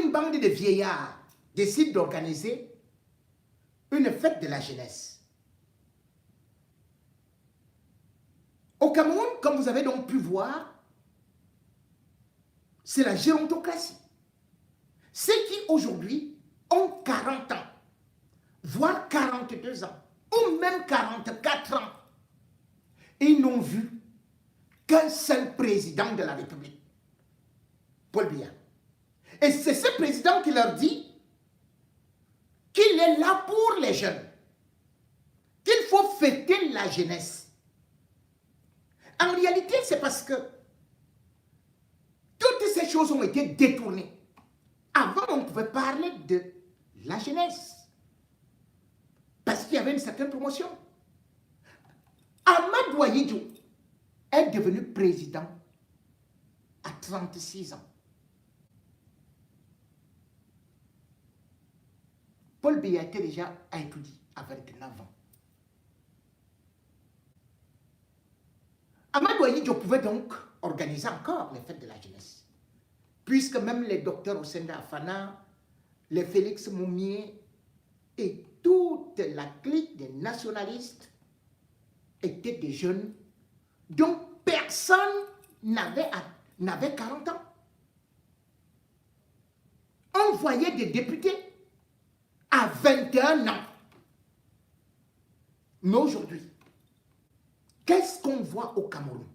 une bande de vieillards décide d'organiser une fête de la jeunesse. Au Cameroun, comme vous avez donc pu voir, c'est la gérontocratie. Ceux qui aujourd'hui ont 40 ans, voire 42 ans, ou même 44 ans, ils n'ont vu qu'un seul président de la République, Paul Biya. Et c'est ce président qui leur dit qu'il est là pour les jeunes, qu'il faut fêter la jeunesse. En réalité, c'est parce que toutes ces choses ont été détournées. Avant, on pouvait parler de la jeunesse, parce qu'il y avait une certaine promotion. Amadou Ahidjo est devenu président à 36 ans. Paul Biya était déjà étudié à 29 ans. Amadou Ahidjo pouvait donc organiser encore les fêtes de la jeunesse, puisque même les docteurs Osenda Afana, les Félix Moumié et toute la clique des nationalistes étaient des jeunes dont personne n'avait 40 ans. On voyait des députés à 21 ans. Mais aujourd'hui, qu'est-ce qu'on voit au Cameroun?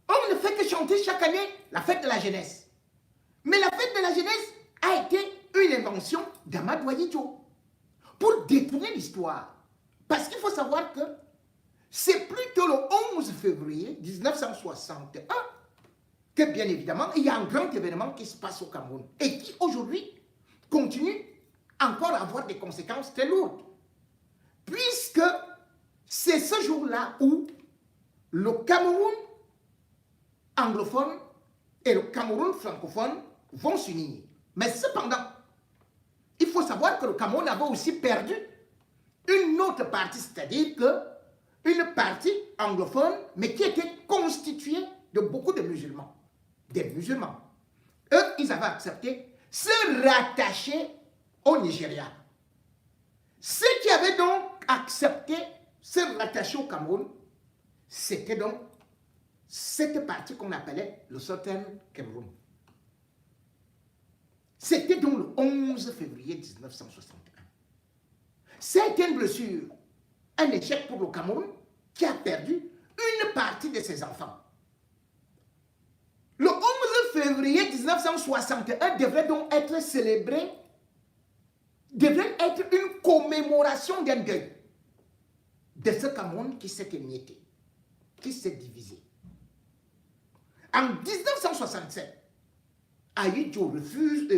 On ne fait que chanter chaque année la fête de la jeunesse. Mais la fête de la jeunesse a été une invention d'Amadou Ahidjo pour détourner l'histoire. Parce qu'il faut savoir que c'est plutôt le 11 février 1961 que, bien évidemment, il y a un grand événement qui se passe au Cameroun et qui, aujourd'hui, continue encore à avoir des conséquences très lourdes. Puisque c'est ce jour-là où le Cameroun anglophone et le Cameroun francophone vont s'unir. Mais cependant, il faut savoir que le Cameroun avait aussi perdu une autre partie, c'est-à-dire une partie anglophone, mais qui était constituée de beaucoup de musulmans. Des musulmans. Eux, ils avaient accepté se rattacher au Nigeria. Ceux qui avaient donc accepté se rattacher au Cameroun, c'était donc cette partie qu'on appelait le Southern Cameroun. C'était donc le 11 février 1961. C'était une blessure, un échec pour le Cameroun qui a perdu une partie de ses enfants. Le 11 février 1961 devrait donc être célébré, devrait être une commémoration d'un deuil de ce Cameroun qui s'est émietté, qui s'est divisé. En 1967, Ahidjo refuse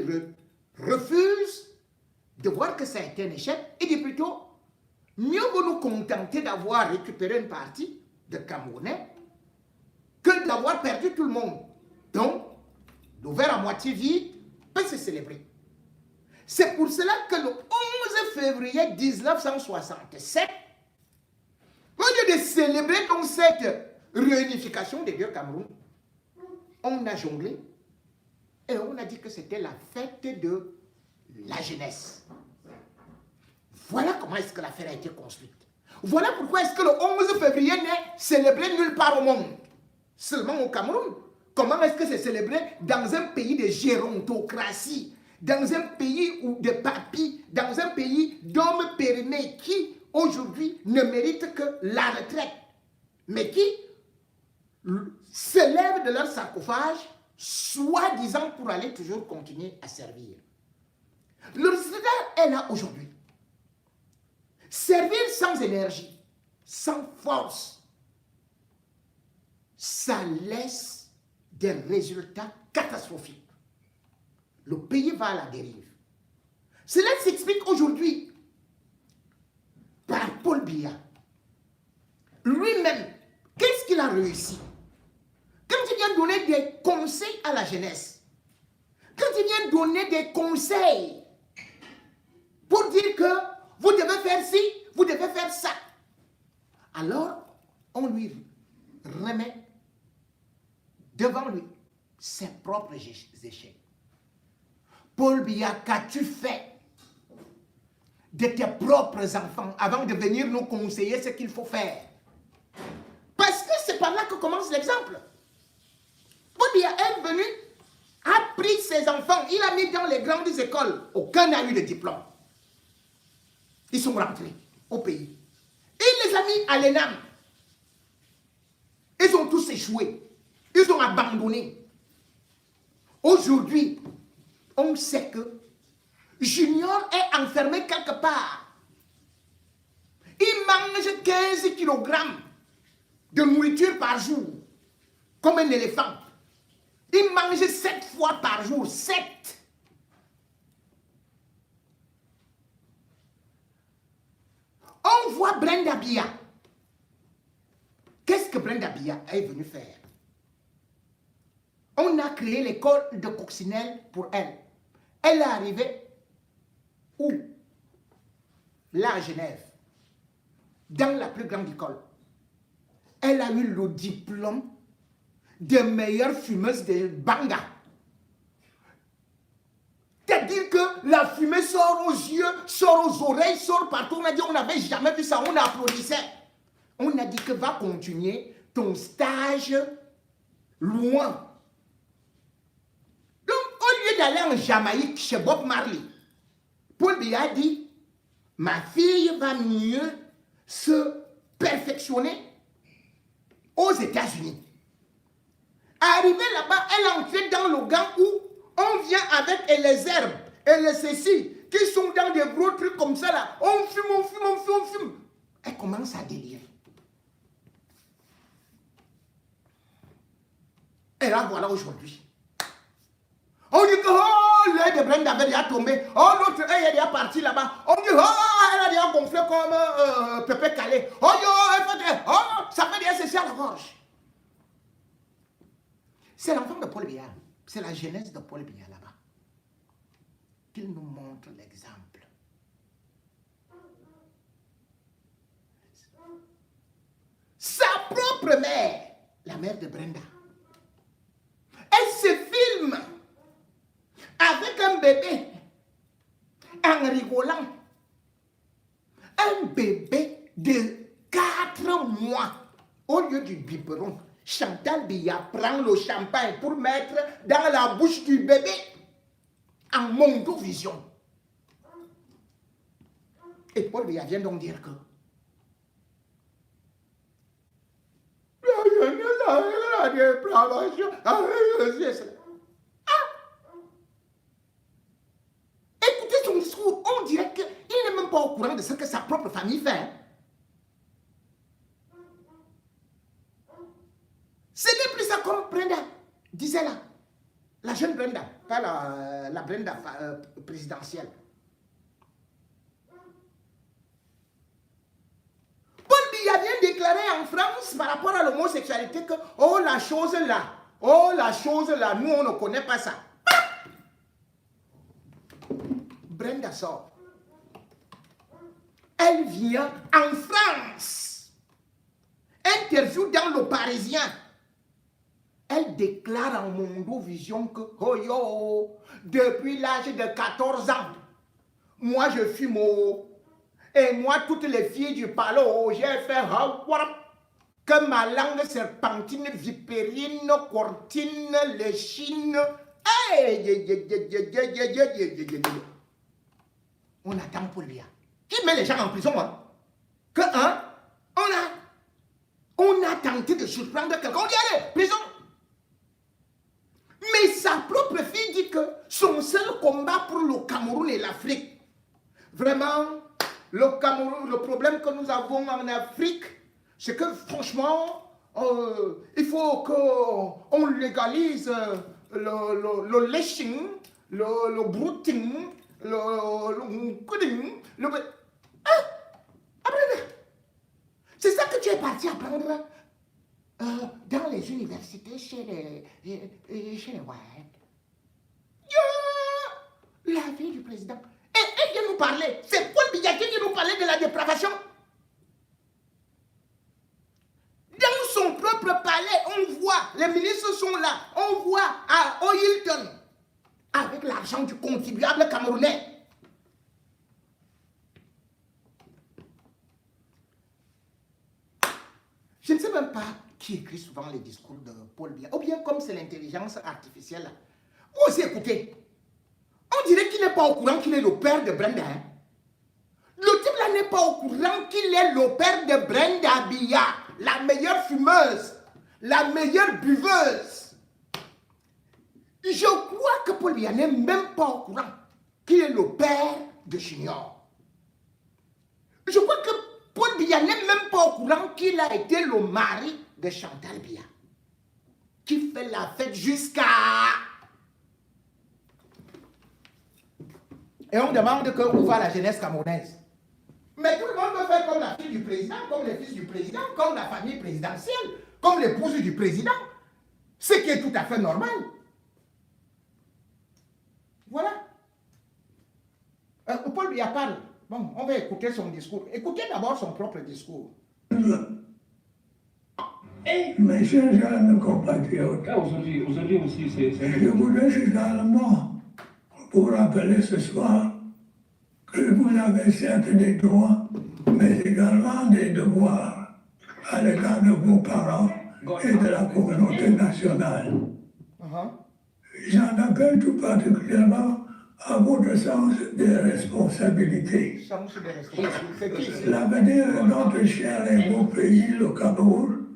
de voir que ça a été un échec et dit plutôt, mieux vaut nous contenter d'avoir récupéré une partie de Camerounais que d'avoir perdu tout le monde. Donc, le verre à moitié vide peut se célébrer. C'est pour cela que le 11 février 1967, au lieu de célébrer donc cette réunification des deux Cameroun, on a jonglé et on a dit que c'était la fête de la jeunesse. Voilà comment est-ce que l'affaire a été construite. Voilà pourquoi est-ce que le 11 février n'est célébré nulle part au monde, seulement au Cameroun. Comment est-ce que c'est célébré dans un pays de gérontocratie, dans un pays de papis, dans un pays d'hommes périmés qui, aujourd'hui, ne méritent que la retraite, mais qui se lèvent de leur sarcophage, soi-disant pour aller toujours continuer à servir. Le résultat est là aujourd'hui. Servir sans énergie, sans force, ça laisse des résultats catastrophiques. Le pays va à la dérive. Cela s'explique aujourd'hui par Paul Biya. Lui-même, qu'est-ce qu'il a réussi? Quand il vient donner des conseils à la jeunesse, quand il vient donner des conseils pour dire que vous devez faire ci, vous devez faire ça, alors on lui remet devant lui ses propres échecs. Paul Biya, qu'as-tu fait de tes propres enfants avant de venir nous conseiller ce qu'il faut faire? Parce que c'est par là que commence l'exemple. Paul Biya est venu, a pris ses enfants, il a mis dans les grandes écoles. Aucun n'a eu de diplôme. Ils sont rentrés au pays. Il les a mis à l'ENAM. Ils ont tous échoué. Ils ont abandonné. Aujourd'hui, on sait que Junior est enfermé quelque part. Il mange 15 kilogrammes de nourriture par jour, comme un éléphant. Il mange 7 fois par jour. 7. On voit Brenda Biya. Qu'est-ce que Brenda Biya est venue faire? On a créé l'école de coccinelle pour elle. Elle est arrivée où? Là à Genève. Dans la plus grande école. Elle a eu le diplôme de meilleure fumeuse de Banga. C'est-à-dire que la fumée sort aux yeux, sort aux oreilles, sort partout. On a dit on n'avait jamais vu ça, on applaudissait. On a dit que va continuer ton stage loin. Donc au lieu d'aller en Jamaïque chez Bob Marley, Paul Biya a dit, ma fille va mieux se perfectionner aux États-Unis. Arrivée là-bas, elle est entrée dans le gang où on vient avec les herbes et les ceci, qui sont dans des gros trucs comme ça là. On fume, on fume, on fume, on fume. Elle commence à délirer. Et là, voilà aujourd'hui. On dit que oh, l'œil de Brenda avait déjà tombé. Oh, l'autre œil est déjà parti là-bas. On dit oh, elle a déjà gonflé comme Pépé Calais. Oh, ça fait déjà ceci à la gorge. C'est l'enfant de Paul Biya. C'est la jeunesse de Paul Biya là-bas. Qu'il nous montre l'exemple. Sa propre mère, la mère de Brenda, elle se filme avec un bébé en rigolant. Un bébé de 4 mois. Au lieu du biberon, Chantal Biya prend le champagne pour mettre dans la bouche du bébé en mondovision. Et Paul Biya vient donc dire que la dépravation, écoutez son discours, on dirait qu'il n'est même pas au courant de ce que sa propre famille fait. Ce n'est plus ça comme Brenda disait là. La jeune Brenda, pas la Brenda présidentielle. Paul Biya vient déclarer en France par rapport à l'homosexualité que oh la chose là, nous on ne connaît pas ça. Brenda sort. Elle vient en France. Interview dans Le Parisien. Elle déclare en Mondovision que oh yo, depuis l'âge de 14 ans, moi je fume et moi toutes les filles du palais, j'ai fait que ma langue serpentine, vipérine, cortine, léchine. On attend Paul Biya. Qui met les gens en prison, hein? Que on a tenté de surprendre quelqu'un. On dit allez, prison. Mais sa propre fille dit que son seul combat pour le Cameroun et l'Afrique, vraiment, le Cameroun, le problème que nous avons en Afrique, c'est que franchement, il faut qu'on légalise le lashing, le brouting, le coding, c'est ça que tu es parti apprendre dans les universités chez les Whites. La vie du président. Et elle vient nous parler. C'est Paul Biya qui vient nous parler de la dépravation. Dans son propre palais, on voit, les ministres sont là, on voit à Hilton, avec avec l'argent du contribuable camerounais. Je ne sais même pas qui écrit souvent les discours de Paul Biya. Ou bien comme c'est l'intelligence artificielle là. Vous aussi écoutez. On dirait qu'il n'est pas au courant qu'il est le père de Brenda. Hein? Le type là n'est pas au courant qu'il est le père de Brenda Biya, la meilleure fumeuse, la meilleure buveuse. Je crois que Paul Biya n'est même pas au courant qu'il est le père de Junior. Je crois que Paul Biya n'est même pas au courant qu'il a été le mari de Chantal Biya, qui fait la fête jusqu'à... Et on demande où va la jeunesse camerounaise. Mais tout le monde veut faire comme la fille du président, comme les fils du président, comme la famille présidentielle, comme l'épouse du président. Ce qui est tout à fait normal. Voilà. Paul Biya parle. Bon, on va écouter son discours. Écoutez d'abord son propre discours. Mes chers jeunes compatriotes, aujourd'hui aussi, c'est... je voudrais également vous rappeler ce soir que vous avez certes des droits, mais également des devoirs à l'égard de vos parents et de la communauté nationale. J'en appelle tout particulièrement à votre sens des responsabilités. L'avenir de notre cher et beau pays, le Cameroun,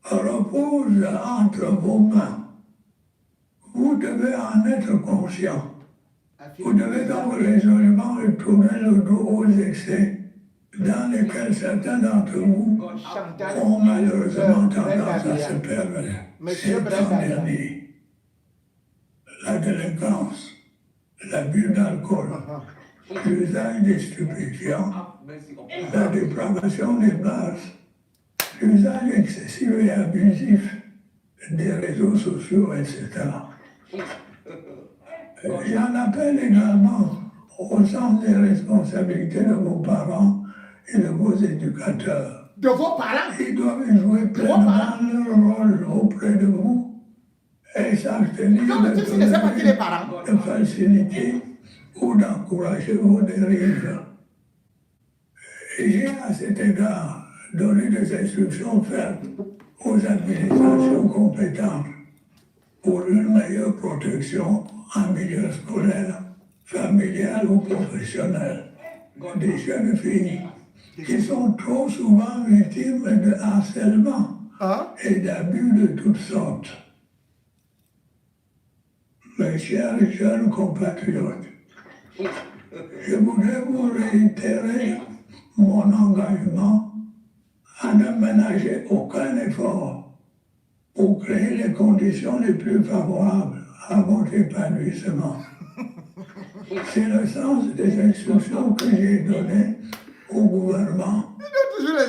repose entre vos mains. Vous devez en être conscient. Vous devez donc résolument retourner le dos aux excès dans lesquels certains d'entre vous ont malheureusement tendance à se perdre ces temps derniers. La délinquance, l'abus d'alcool, l'usage des stupéfiants, la dépravation des masses, l'usage excessif et abusif des réseaux sociaux, etc. J'en appelle également au sens des responsabilités de vos parents et de vos éducateurs. De vos parents? Ils doivent jouer pleinement leur rôle auprès de vous et s'abstenir de faciliter ou d'encourager vos dérives. J'ai à cet égard donné des instructions fermes aux administrations compétentes pour une meilleure protection en milieu scolaire, familial ou professionnel des jeunes filles qui sont trop souvent victimes de harcèlement et d'abus de toutes sortes. Mes chers jeunes compatriotes, je voudrais vous réitérer mon engagement à ne ménager aucun effort pour créer les conditions les plus favorables à votre épanouissement. C'est le sens des instructions que j'ai données au gouvernement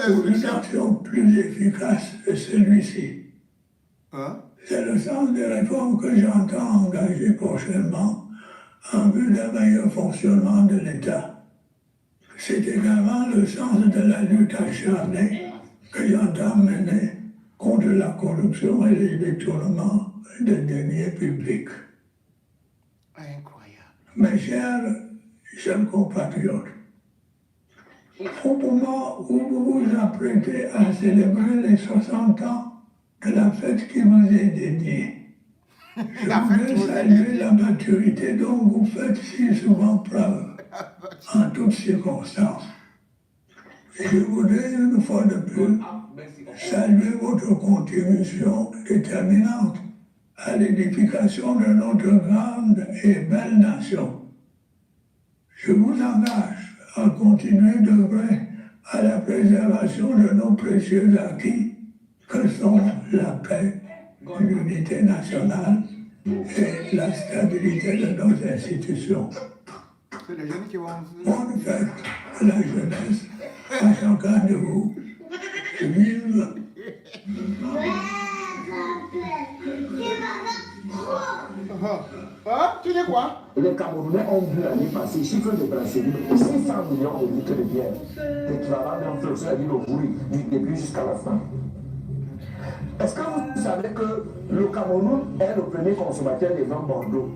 pour une action plus efficace que celui-ci. C'est le sens des réformes que j'entends engager prochainement en vue d'un meilleur fonctionnement de l'État. C'est également le sens de la lutte acharnée que j'entends mener contre la corruption et les détournements des deniers publics. Incroyable. Mes chers jeunes compatriotes, au moment où vous vous apprêtez à célébrer les 60 ans de la fête qui vous est dédiée, je voudrais saluer la maturité dont vous faites si souvent preuve en toutes circonstances. Je voudrais une fois de plus saluer votre contribution déterminante à l'édification de notre grande et belle nation. Je vous engage à continuer d'œuvrer à la préservation de nos précieux acquis que sont la paix, l'unité nationale et la stabilité de nos institutions. Bonne fête à la jeunesse, à chacun de vous. Vive! Tu dis quoi? Les Camerounais ont vu l'année passée chiffre de brasserie 600 millions de litres de bière, équivalent d'un flot, c'est-à-dire le bruit du début jusqu'à la fin. Est-ce que vous savez que le Cameroun est le premier consommateur des vins Bordeaux?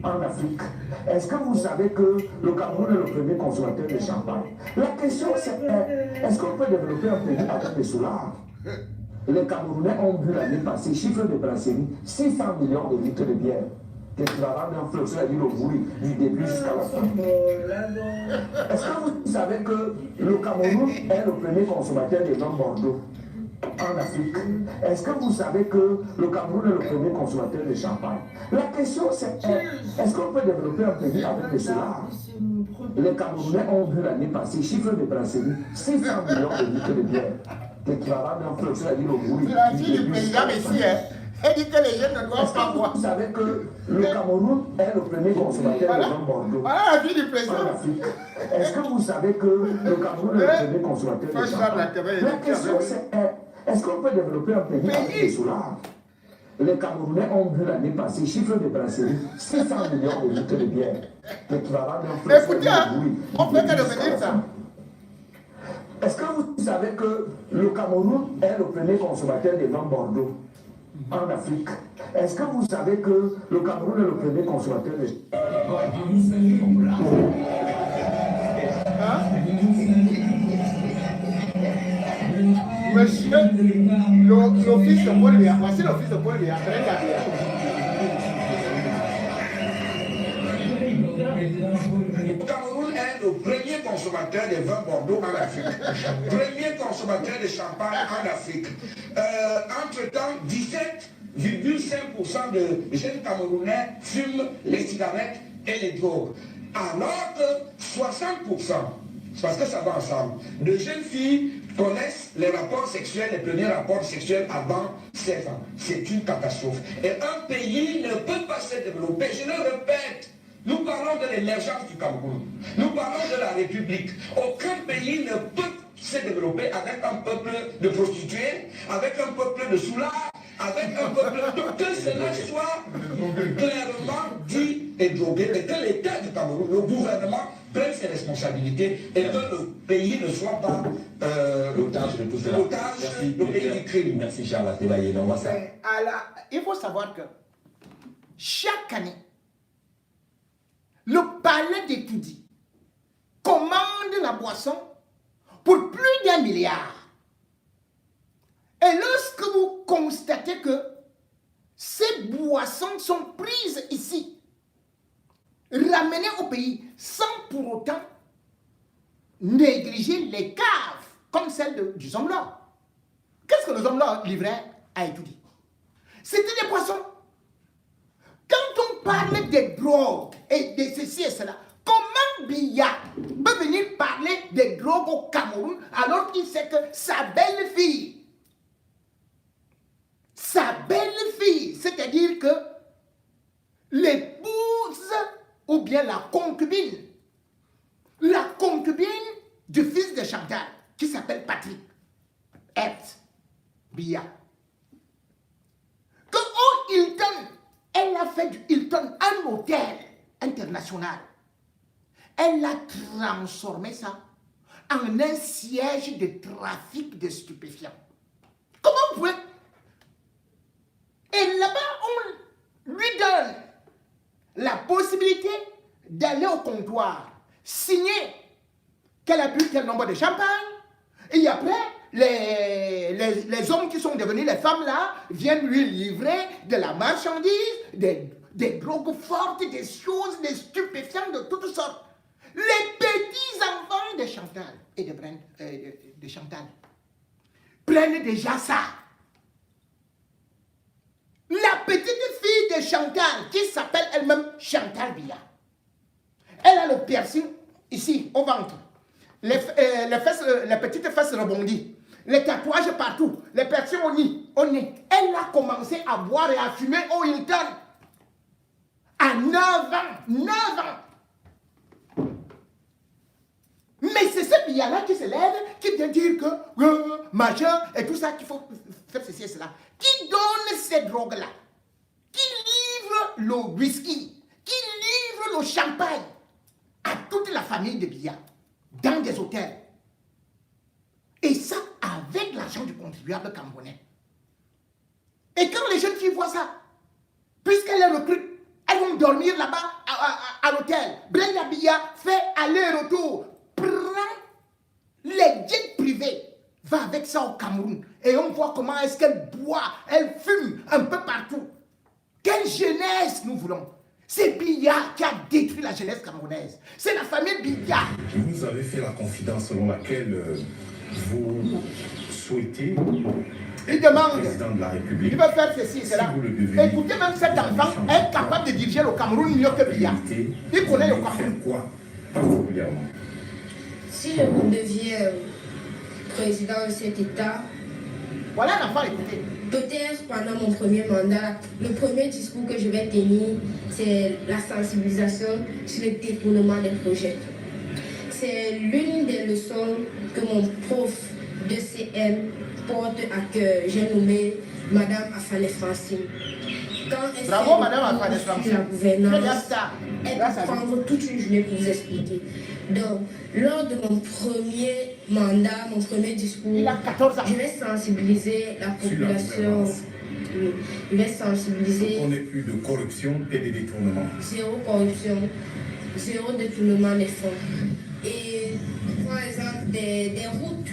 en Afrique. Est-ce que vous savez que le Cameroun est le premier consommateur de champagne? La question c'est, est-ce qu'on peut développer un pays avec des soulards? Les Camerounais ont bu l'année passée, chiffre de brasserie, 600 millions de litres de bière. Équivalent d'un fleuve, c'est-à-dire le bruit du début jusqu'à la fin. Est-ce que vous savez que le Cameroun est le premier consommateur des vins Bordeaux en Afrique? Est-ce que vous savez que le Cameroun est le premier consommateur de champagne? La question c'est, est-ce qu'on peut développer un pays avec des soulards? Les Camerounais ont bu l'année passée, chiffre de brasserie, 600 millions de litres de bière. Équivalent d'un fleuve, c'est-à-dire le bruit du début jusqu'à la fin. Elle dit que les jeunes ne doivent pas boire. Vous savez que le Cameroun est le premier consommateur de vin Bordeaux Voilà la fille du président. en Afrique. Est-ce que vous savez que le Cameroun est le premier consommateur de champagne? La question c'est, est-ce qu'on peut développer un pays avec des soulards? Les Camerounais ont bu l'année passée, chiffre de brasserie, 600 millions de litres de bière. L'équivalent d'un fleuve. Écoutez, on peut que devenir ça. Est-ce que vous savez que le Cameroun est le premier consommateur de vin Bordeaux en Afrique? Est-ce que vous savez que le Cameroun est le premier consommateur de... Monsieur, l'office de Paul Biya, voici l'office de Paul Biya, très bien. Le Cameroun est le premier consommateur de vin Bordeaux en Afrique. Premier consommateur de champagne en Afrique. Entre-temps, 17,5% de jeunes Camerounais fument les cigarettes et les drogues. Alors que 60%, parce que ça va ensemble, de jeunes filles connaissent les rapports sexuels, les premiers rapports sexuels avant 16 ans. C'est une catastrophe. Et un pays ne peut pas se développer, je le répète. Nous parlons de l'émergence du Cameroun. Nous parlons de la République. Aucun pays ne peut se développer avec un peuple de prostituées, avec un peuple de soulards, avec un peuple... Que cela soit clairement dit et drogué, et que l'État du Cameroun, le gouvernement, prenne ses responsabilités et que le pays ne soit pas l'otage de tout cela. l'otage, le pays du crime. Merci Charles Atebaye. Il faut savoir que chaque année, le palais d'études commande la boisson pour plus d'1 milliard. Et lorsque vous constatez que ces boissons sont prises ici, ramenées au pays, sans pour autant négliger les caves, comme celle du Zomla. Qu'est-ce que le Zomla livrait à étudier? C'était des boissons. Quand on parle des drogues et de ceci et cela, comment Biya peut venir parler des drogues au Cameroun alors qu'il sait que sa belle-fille, c'est-à-dire que l'épouse ou bien la concubine du fils de Chantal, qui s'appelle Patrick Biya, que au Hilton, elle a fait du Hilton un hôtel international. Elle a transformé ça en un siège de trafic de stupéfiants. Comment vous pouvez? Et là-bas, on lui donne la possibilité d'aller au comptoir, signer qu'elle a bu tel nombre de champagne, et après, les hommes qui sont devenus les femmes là viennent lui livrer de la marchandise, des drogues fortes, des choses, des stupéfiants de toutes sortes. Les petits enfants de Chantal et de Chantal prennent déjà ça. La petite fille de Chantal, qui s'appelle elle-même Chantal Biya, elle a le piercing ici, au ventre. Les petites fesses rebondies, les tatouages partout, les piercings au nez. Elle a commencé à boire et à fumer au Hilton à 9 ans. 9 ans. Mais c'est ce Biya-là qui se lève, qui vient dire que majeur et tout ça, qu'il faut faire ceci et cela. Qui donne ces drogues-là, qui livre le whisky, qui livre le champagne à toute la famille de Biya dans des hôtels. Et ça avec l'argent du contribuable camerounais. Et quand les jeunes filles voient ça, puisqu'elles les recrutent, elles vont dormir là-bas à l'hôtel. Brenda Biya fait aller-retour. Prend les jets privés. Va avec ça au Cameroun. Et on voit comment est-ce qu'elle boit, elle fume un peu partout. Quelle jeunesse nous voulons? C'est Biya qui a détruit la jeunesse camerounaise. C'est la famille Biya. Vous avez fait la confidence selon laquelle vous souhaitez Il demande, président de la République. il veut faire ceci, cela. Si vous le devenez, Écoutez, même cet enfant est capable de diriger le Cameroun mieux que Biya. Il connaît le Cameroun. Faire quoi particulièrement? Si je deviens président de cet État, Voilà un enfant, écoutez. peut-être pendant mon premier mandat, le premier discours que je vais tenir, c'est la sensibilisation sur le détournement des projets. C'est l'une des leçons que mon prof de CM porte à cœur. J'ai nommé Madame Afane Francine. Quand elle Bravo, fait Madame le Afane cours sur Francine. la gouvernance, Très bien, ça. elle Grâce à peut vous. prendre toute une journée pour vous expliquer. Donc, lors de mon premier mandat, mon premier discours, Il a 14 ans. je vais sensibiliser la Sur la population. gouvernance. Oui, je vais sensibiliser On n'est plus de corruption et de détournement. zéro corruption, zéro détournement des fonds. Et par exemple, des routes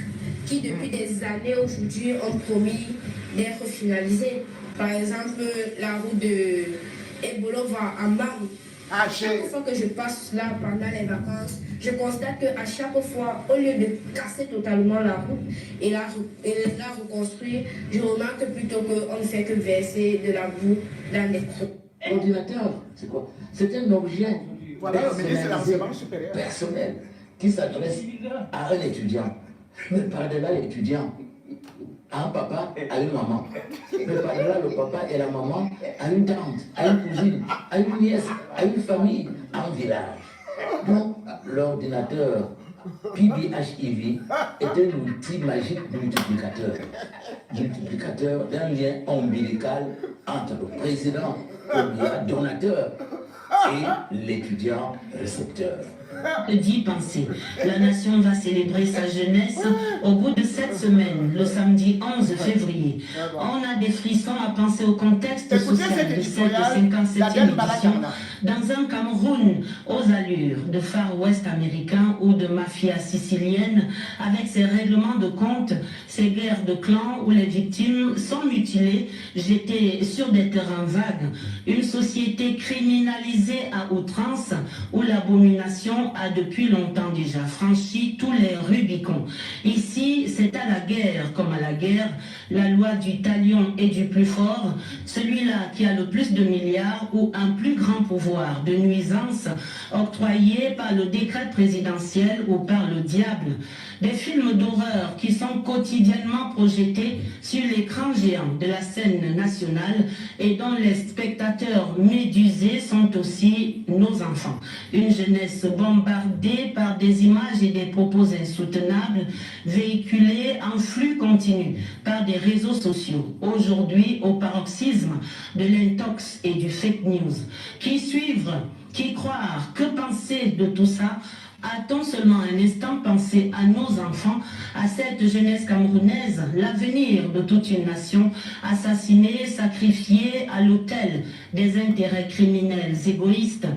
qui depuis des années aujourd'hui ont promis d'être finalisées. Par exemple, la route de Ebolova à Maru. Ah, Chaque fois que je passe là pendant les vacances, je constate qu'à chaque fois, au lieu de casser totalement la route et la reconstruire, je remarque plutôt qu'on ne fait que verser de la boue dans les trous. L'ordinateur, c'est quoi? C'est un objet Voilà le ministre de personnalisé, l'enseignement supérieur. personnel qui s'adresse à un étudiant. Mais par-delà l'étudiant, à un papa, à une maman. Mais par-delà le papa et la maman, à une tante, à une cousine, à une nièce, à une famille, à un village. Donc, l'ordinateur PBHIV est un outil magique multiplicateur. Multiplicateur d'un lien ombilical entre le président, le donateur, et l'étudiant récepteur. D'y penser. La nation va célébrer sa jeunesse au bout de 7 semaines, le samedi 11 février. On a des frissons à penser au contexte Écoutez social cet de cette éditorial 57e d'Adèle édition Balakana. dans un Cameroun aux allures de Far West américain ou de mafia sicilienne, avec ses règlements de compte, ses guerres de clans où les victimes sont mutilées, jetées sur des terrains vagues, une société criminalisée à outrance où l'abomination a depuis longtemps déjà franchi tous les Rubicons. Ici, c'est à la guerre comme à la guerre, la loi du talion et du plus fort, celui-là qui a le plus de milliards ou un plus grand pouvoir de nuisance octroyé par le décret présidentiel ou par le diable. Des films d'horreur qui sont quotidiennement projetés sur l'écran géant de la scène nationale et dont les spectateurs médusés sont aussi nos enfants. Une jeunesse bombardée par des images et des propos insoutenables, véhiculés en flux continu par des réseaux sociaux, aujourd'hui au paroxysme de l'intox et du fake news. Qui suivre, qui croire, que penser de tout ça? A-t-on seulement un instant pensé à nos enfants, à cette jeunesse camerounaise, l'avenir de toute une nation, assassinée, sacrifiée à l'autel des intérêts criminels égoïstes?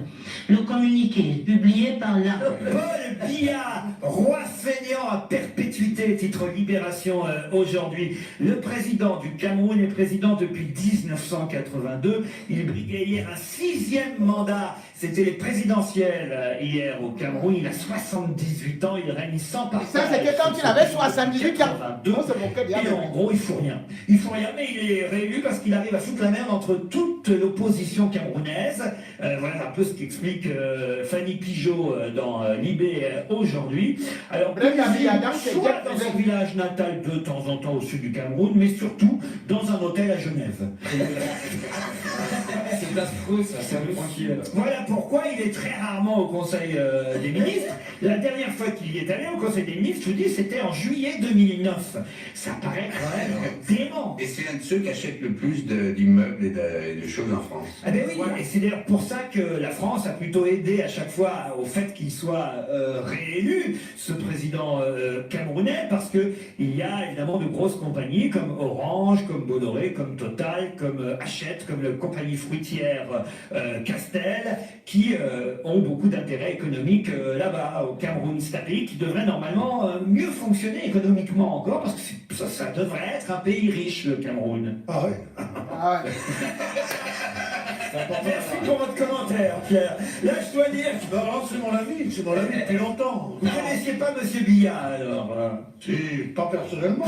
Le communiqué publié par la... Paul Biya, roi fainéant à perpétuité, titre Libération aujourd'hui. Le président du Cameroun est président depuis 1982. Il briguait hier un 6e mandat. C'était les présidentielles hier au Cameroun. Il a 78 ans, il règne sans partage. Ça, c'était quand il avait 78 ans. On se moquait bien de Et lui. en gros, il faut rien. Il faut rien, mais il est réélu parce qu'il arrive à foutre la merde entre toute l'opposition camerounaise. Voilà un peu ce qu'explique Fanny Pigeot dans Libé aujourd'hui. Alors, soit dans son village natal de temps en temps au sud du Cameroun, mais surtout dans un hôtel à Genève. C'est affreux, ça, c'est tranquille. Voilà pourquoi il est très rarement au Conseil des ministres. La dernière fois qu'il y est allé au Conseil des ministres, je vous dis, c'était en juillet 2009. Ça paraît quand même dément. Et c'est un de ceux qui achètent le plus d'immeubles et de choses en France. Ah ben oui, et c'est d'ailleurs pour ça que la France a plutôt aidé à chaque fois au fait qu'il soit réélu, ce président camerounais, parce que il y a évidemment de grosses compagnies comme Orange, comme Bolloré, comme Total, comme Hachette, comme la compagnie fruitière Pierre Castel, qui ont beaucoup d'intérêts économiques là-bas, au Cameroun. C'est un pays qui devrait normalement mieux fonctionner économiquement encore, parce que ça devrait être un pays riche, le Cameroun. Ah ouais. Ah ouais. Merci pour votre commentaire, Pierre. Là, je dois dire que Non, c'est mon ami depuis longtemps. vous ne connaissiez pas M. Biya, alors Si, pas personnellement.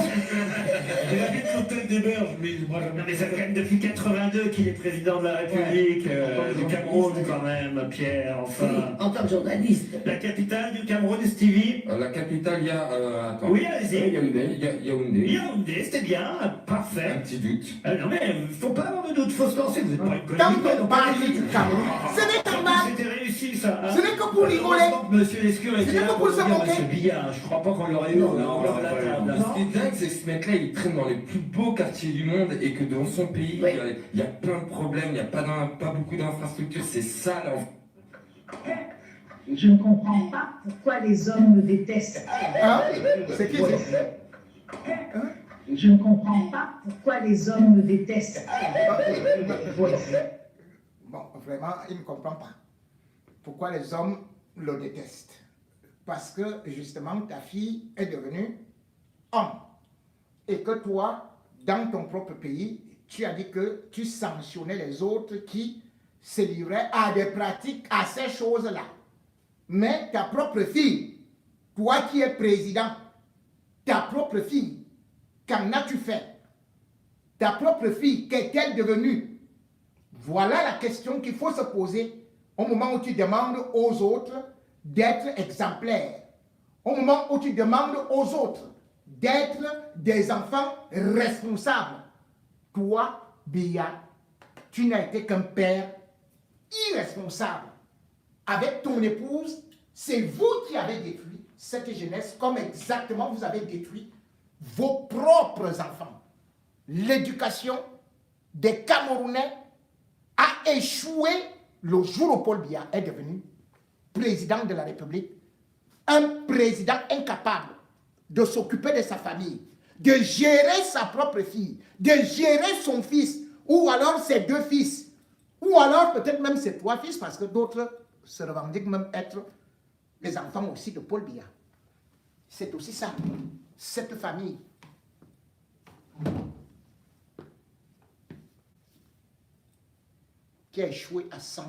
Il habite l'hôtel des Berges, mais moi Non, jamais. mais ça fait quand même depuis 82 qu'il est président de la République du Cameroun, quand même, Pierre, enfin. En tant que journaliste. La capitale du Cameroun, Stevie? La capitale, il y a... attends. Oui, allez-y. Yaoundé. Yaoundé, c'était bien, parfait. Un petit doute. Non mais, il ne faut pas avoir de doute, il faut se lancer, vous n'êtes pas une Quand conne. on parle du Cameroun, ce n'est qu'un mal. C'était réussi, ça. Hein. Ce n'est que pour rigoler. Heureusement que Monsieur Lescure était C'est là que pour pour se nous dire, moquer. Monsieur Biya, je crois pas qu'on l'aurait eu. Non, on l'aurait la table. Ce qui est dingue, c'est que ce mec-là, il traîne dans les plus beaux quartiers du monde et que dans son pays, Oui. il y a plein de problèmes, il n'y a pas beaucoup d'infrastructures, c'est ça là. Je ne comprends pas pourquoi les hommes me détestent. Hein? C'est qui c'est? Je ne comprends pas pourquoi les hommes me détestent. Bon, vraiment, il ne comprend pas pourquoi les hommes le détestent. Parce que, justement, ta fille est devenue homme. Et que toi, dans ton propre pays, tu as dit que tu sanctionnais les autres qui se livraient à des pratiques, à ces choses-là. Mais ta propre fille, toi qui es président, ta propre fille, qu'en as-tu fait? Ta propre fille, qu'est-elle devenue? Voilà la question qu'il faut se poser au moment où tu demandes aux autres d'être exemplaires. Au moment où tu demandes aux autres d'être des enfants responsables. Toi, Biya, tu n'as été qu'un père irresponsable. Avec ton épouse, c'est vous qui avez détruit cette jeunesse comme exactement vous avez détruit vos propres enfants. L'éducation des Camerounais a échoué le jour où Paul Biya est devenu président de la République. Un président incapable de s'occuper de sa famille, de gérer sa propre fille, de gérer son fils, ou alors ses deux fils, ou alors peut-être même ses trois fils, parce que d'autres se revendiquent même être les enfants aussi de Paul Biya. C'est aussi ça, cette famille. Qui a échoué à 100%.